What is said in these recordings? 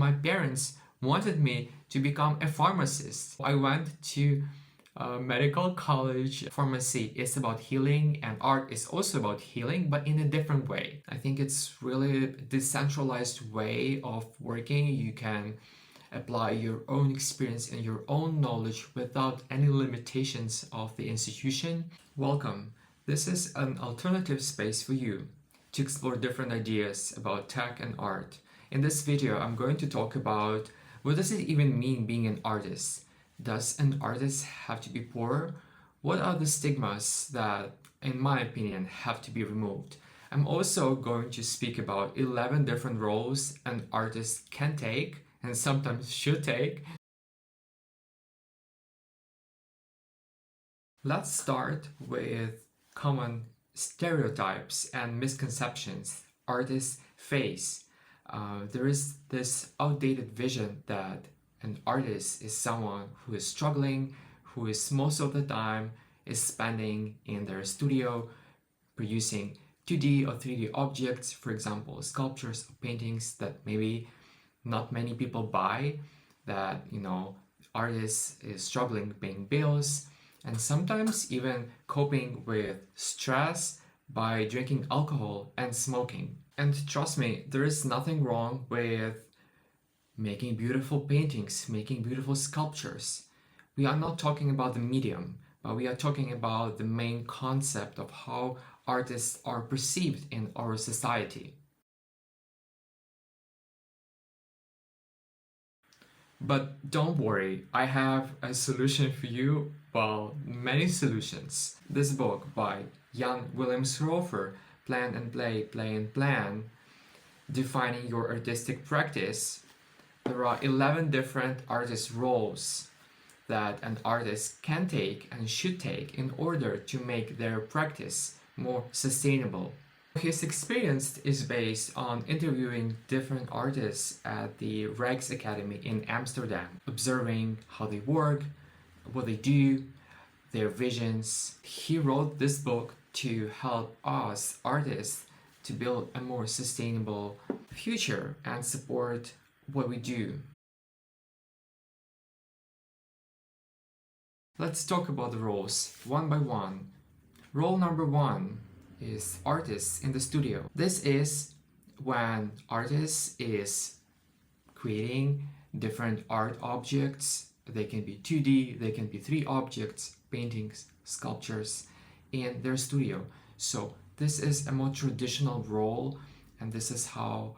My parents wanted me to become a pharmacist. I went to medical college. Pharmacy is about healing and art is also about healing, but in a different way. I think it's really a decentralized way of working. You can apply your own experience and your own knowledge without any limitations of the institution. Welcome. This is an alternative space for you to explore different ideas about tech and art. In this video, I'm going to talk about what does it even mean being an artist? Does an artist have to be poor? What are the stigmas that, in my opinion, have to be removed? I'm also going to speak about 11 different roles an artist can take and sometimes should take. Let's start with common stereotypes and misconceptions artists face. There is this outdated vision that an artist is someone who is struggling, who is most of the time is spending in their studio producing 2D or 3D objects, for example, sculptures or paintings that maybe not many people buy, that, artists is struggling paying bills and sometimes even coping with stress by drinking alcohol and smoking. And trust me, there is nothing wrong with making beautiful paintings, making beautiful sculptures. We are not talking about the medium, but we are talking about the main concept of how artists are perceived in our society. But don't worry, I have a solution for you, well, many solutions. This book by Janwillem Schrofer, Plan and Play, Play and Plan, Defining Your Artistic Practice. There are 11 different artist roles that an artist can take and should take in order to make their practice more sustainable. His experience is based on interviewing different artists at the Rijks Academy in Amsterdam, observing how they work, what they do, their visions. He wrote this book to help us artists to build a more sustainable future and support what we do. Let's talk about the roles one by one. Role number one is artists in the studio. This is when artists is creating different art objects. They can be 2D, they can be 3 objects, paintings, sculptures in their studio. So this is a more traditional role, and this is how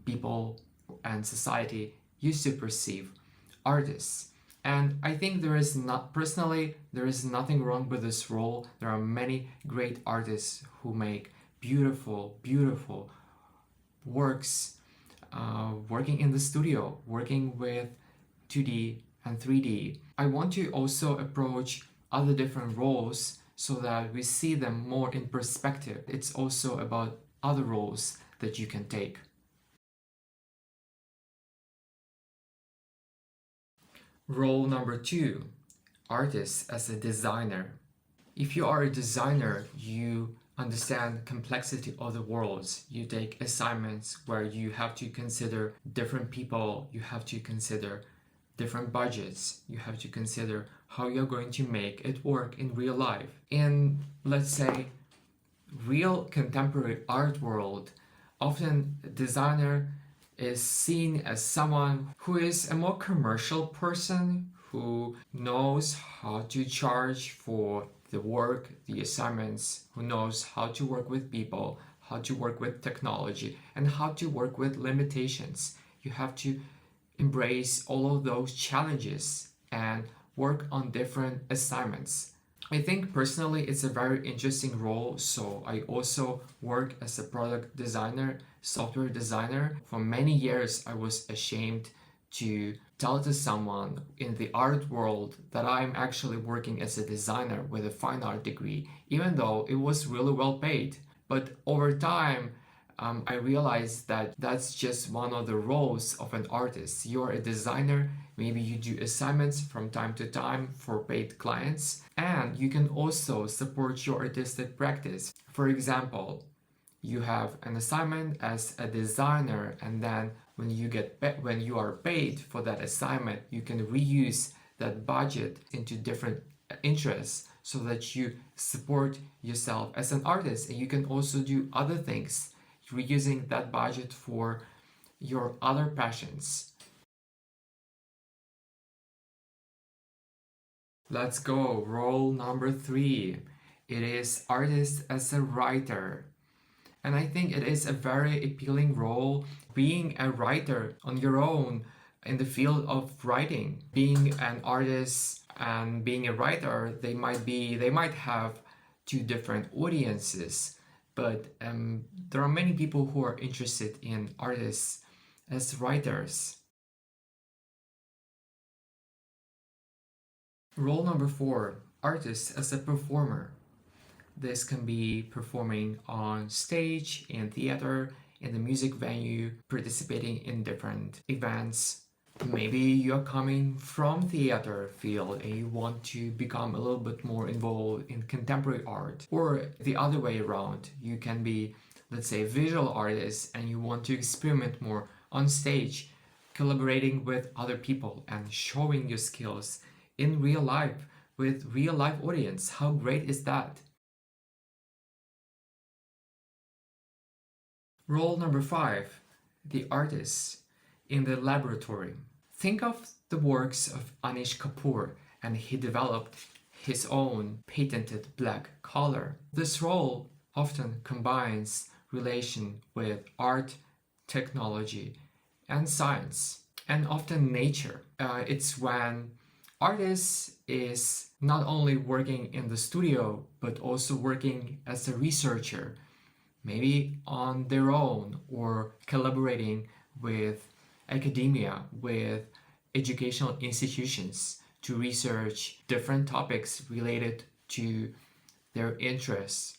people and society used to perceive artists. And I think there is nothing wrong with this role. There are many great artists who make beautiful, beautiful works, working in the studio, working with 2D and 3D. I want to also approach other different roles so that we see them more in perspective. It's also about other roles that you can take. Role number 2, artist as a designer. If you are a designer, you understand complexity of the worlds. You take assignments where you have to consider different people, you have to consider different budgets, you have to consider how you're going to make it work in real life. In, let's say, real contemporary art world, often a designer is seen as someone who is a more commercial person, who knows how to charge for the work, the assignments, who knows how to work with people, how to work with technology, and how to work with limitations. You have to embrace all of those challenges and work on different assignments. I think personally it's a very interesting role, so I also work as a product designer, software designer. For many years I was ashamed to tell to someone in the art world that I'm actually working as a designer with a fine art degree, even though it was really well paid. But over time, I realized that that's just one of the roles of an artist. You're a designer, maybe you do assignments from time to time for paid clients, and you can also support your artistic practice. For example, you have an assignment as a designer, and then when you are paid for that assignment, you can reuse that budget into different interests so that you support yourself as an artist, and you can also do other things reusing that budget for your other passions. Let's go. Role number 3. It is artist as a writer. And I think it is a very appealing role, being a writer on your own in the field of writing. Being an artist and being a writer, they might have two different audiences, but there are many people who are interested in artists as writers. Role number 4, artist as a performer. This can be performing on stage, in theater, in the music venue, participating in different events. Maybe you're coming from theater field and you want to become a little bit more involved in contemporary art. Or the other way around, you can be, let's say, a visual artist and you want to experiment more on stage, collaborating with other people and showing your skills in real life with real life audience. How great is that? Role number 5, the artist in the laboratory. Think of the works of Anish Kapoor, and he developed his own patented black color. This role often combines relation with art, technology, and science, and often nature. It's when artist is not only working in the studio, but also working as a researcher, maybe on their own or collaborating with academia, with educational institutions to research different topics related to their interests.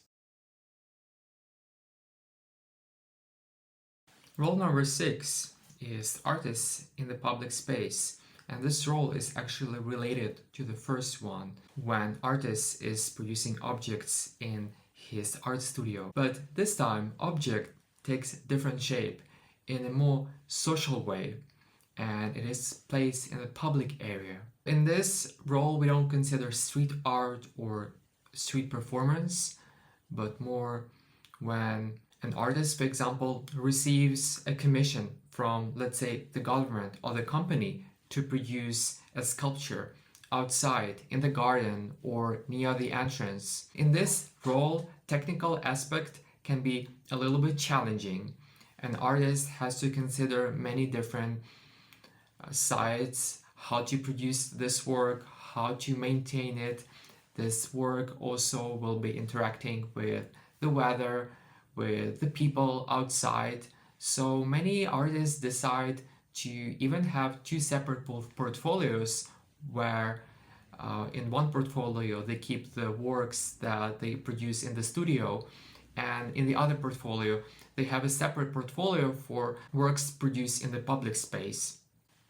Role number 6 is artists in the public space. And this role is actually related to the first one, when artist is producing objects in his art studio. But this time, object takes different shape in a more social way, and it is placed in a public area. In this role, we don't consider street art or street performance, but more when an artist, for example, receives a commission from, let's say, the government or the company to produce a sculpture outside in the garden or near the entrance. In this role, technical aspect can be a little bit challenging. An artist has to consider many different sides, how to produce this work, how to maintain it. This work also will be interacting with the weather, with the people outside. So many artists decide to even have two separate portfolios where in one portfolio they keep the works that they produce in the studio, and in the other portfolio they have a separate portfolio for works produced in the public space.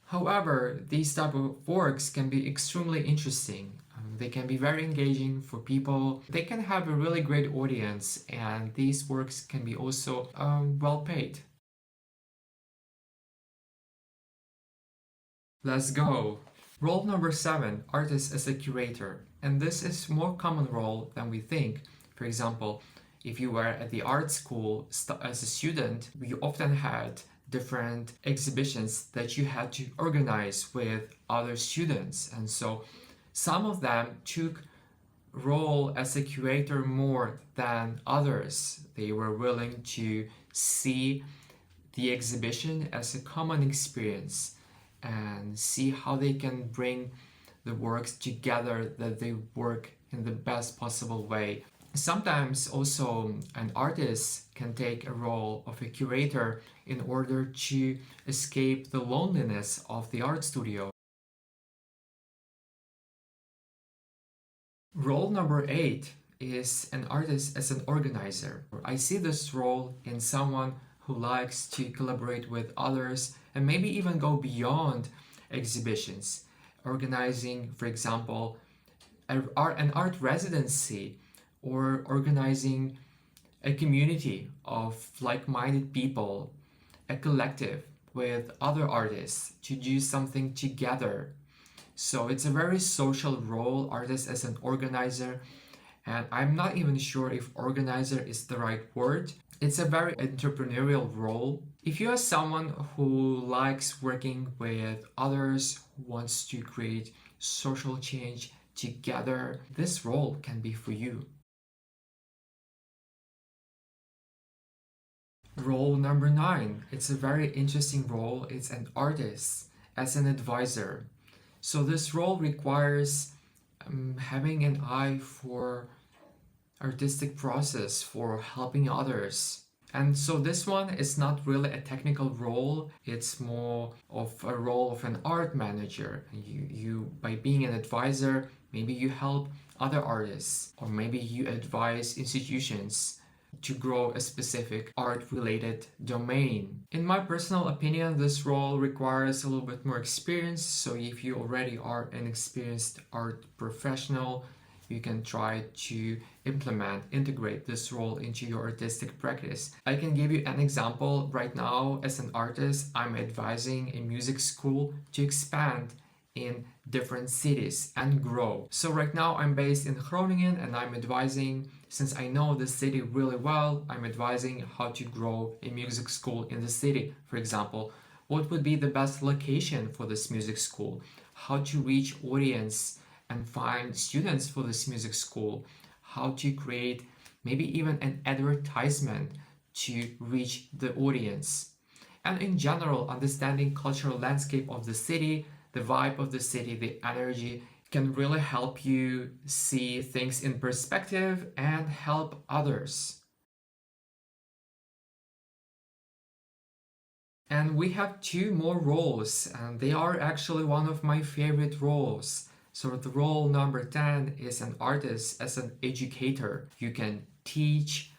However, these type of works can be extremely interesting. They can be very engaging for people. They can have a really great audience, and these works can be also well paid. Let's go! Role number 7, artist as a curator. And this is more common role than we think. For example, if you were at the art school as a student, we often had different exhibitions that you had to organize with other students. And so some of them took role as a curator more than others. They were willing to see the exhibition as a common experience and see how they can bring the works together, that they work in the best possible way. Sometimes also an artist can take a role of a curator in order to escape the loneliness of the art studio. Role number 8 is an artist as an organizer. I see this role in someone who likes to collaborate with others and maybe even go beyond exhibitions, organizing, for example, an art residency, or organizing a community of like-minded people, a collective, with other artists, to do something together. So it's a very social role, artist as an organizer, and I'm not even sure if organizer is the right word. It's a very entrepreneurial role. If you are someone who likes working with others, who wants to create social change together, this role can be for you. Role number 9. It's a very interesting role. It's an artist as an advisor. So this role requires having an eye for artistic process, for helping others. And so this one is not really a technical role, it's more of a role of an art manager. You by being an advisor, maybe you help other artists, or maybe you advise institutions to grow a specific art-related domain. In my personal opinion, this role requires a little bit more experience, so if you already are an experienced art professional, you can try to integrate this role into your artistic practice. I can give you an example. Right now, as an artist, I'm advising a music school to expand in different cities and grow. So right now I'm based in Groningen and I'm advising, since I know the city really well, I'm advising how to grow a music school in the city. For example, what would be the best location for this music school? How to reach audience and find students for this music school? How to create maybe even an advertisement to reach the audience? And in general, understanding cultural landscape of the city, the vibe of the city, the energy can really help you see things in perspective and help others. And we have 2 more roles, and they are actually one of my favorite roles. So the role number 10 is an artist as an educator. You can teach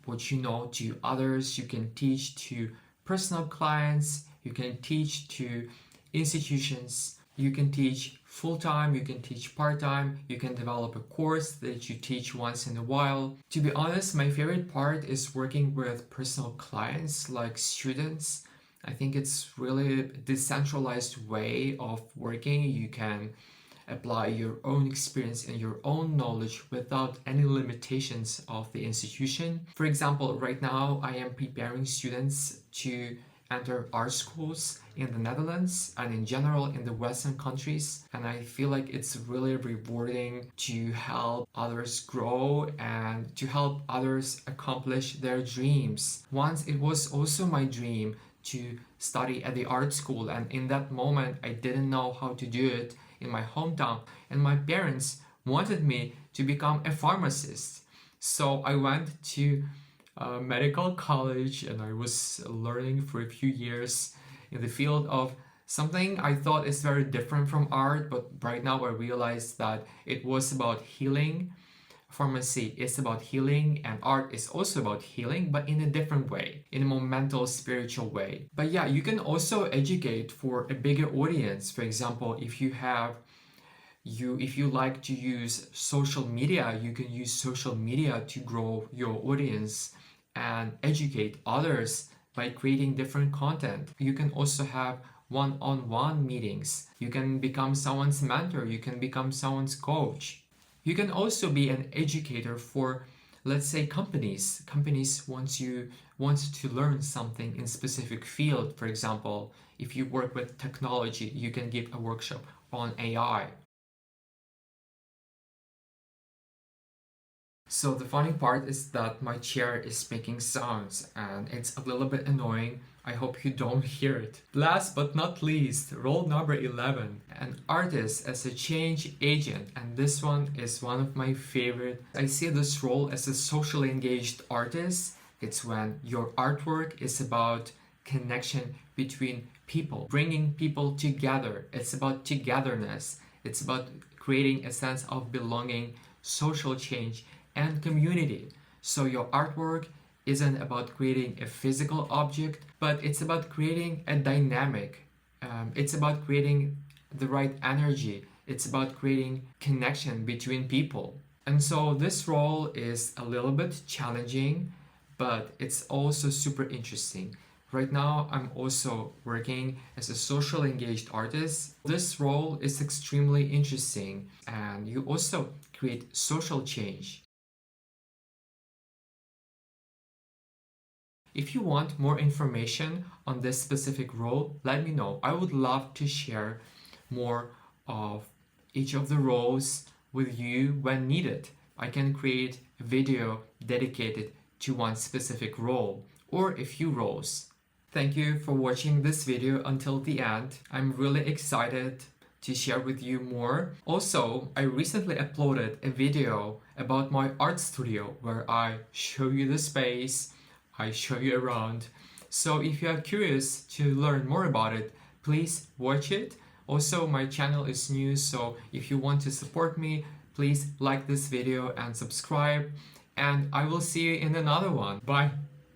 what you know to others, you can teach to personal clients, you can teach to institutions, you can teach full-time, you can teach part-time, you can develop a course that you teach once in a while. To be honest, my favorite part is working with personal clients like students. I think it's really a decentralized way of working. You can apply your own experience and your own knowledge without any limitations of the institution. For example, right now I am preparing students to enter art schools in the Netherlands and in general in the Western countries, and I feel like it's really rewarding to help others grow and to help others accomplish their dreams. Once it was also my dream to study at the art school, and in that moment I didn't know how to do it in my hometown, and my parents wanted me to become a pharmacist. So I went to medical college and I was learning for a few years in the field of something I thought is very different from art, but right now I realized that it was about healing. Pharmacy is about healing and art is also about healing, but in a different way, in a more mental, spiritual way. But yeah, you can also educate for a bigger audience. For example, if you like to use social media, you can use social media to grow your audience and educate others by creating different content. You can also have one-on-one meetings. You can become someone's mentor. You can become someone's coach. You can also be an educator for, let's say, companies. Companies want to learn something in specific field. For example, if you work with technology, you can give a workshop on AI. So the funny part is that my chair is making sounds and it's a little bit annoying. I hope you don't hear it. Last but not least, role number 11, an artist as a change agent, and this one is one of my favorite. I see this role as a socially engaged artist. It's when your artwork is about connection between people, bringing people together. It's about togetherness. It's about creating a sense of belonging, social change, and community. So your artwork isn't about creating a physical object, but it's about creating a dynamic. It's about creating the right energy. It's about creating connection between people. And so this role is a little bit challenging, but it's also super interesting. Right now, I'm also working as a social engaged artist. This role is extremely interesting, and you also create social change. If you want more information on this specific role, let me know. I would love to share more of each of the roles with you when needed. I can create a video dedicated to one specific role or a few roles. Thank you for watching this video until the end. I'm really excited to share with you more. Also, I recently uploaded a video about my art studio where I show you the space, I show you around. So if you are curious to learn more about it, please watch it. Also, my channel is new, so if you want to support me, please like this video and subscribe. And I will see you in another one. Bye!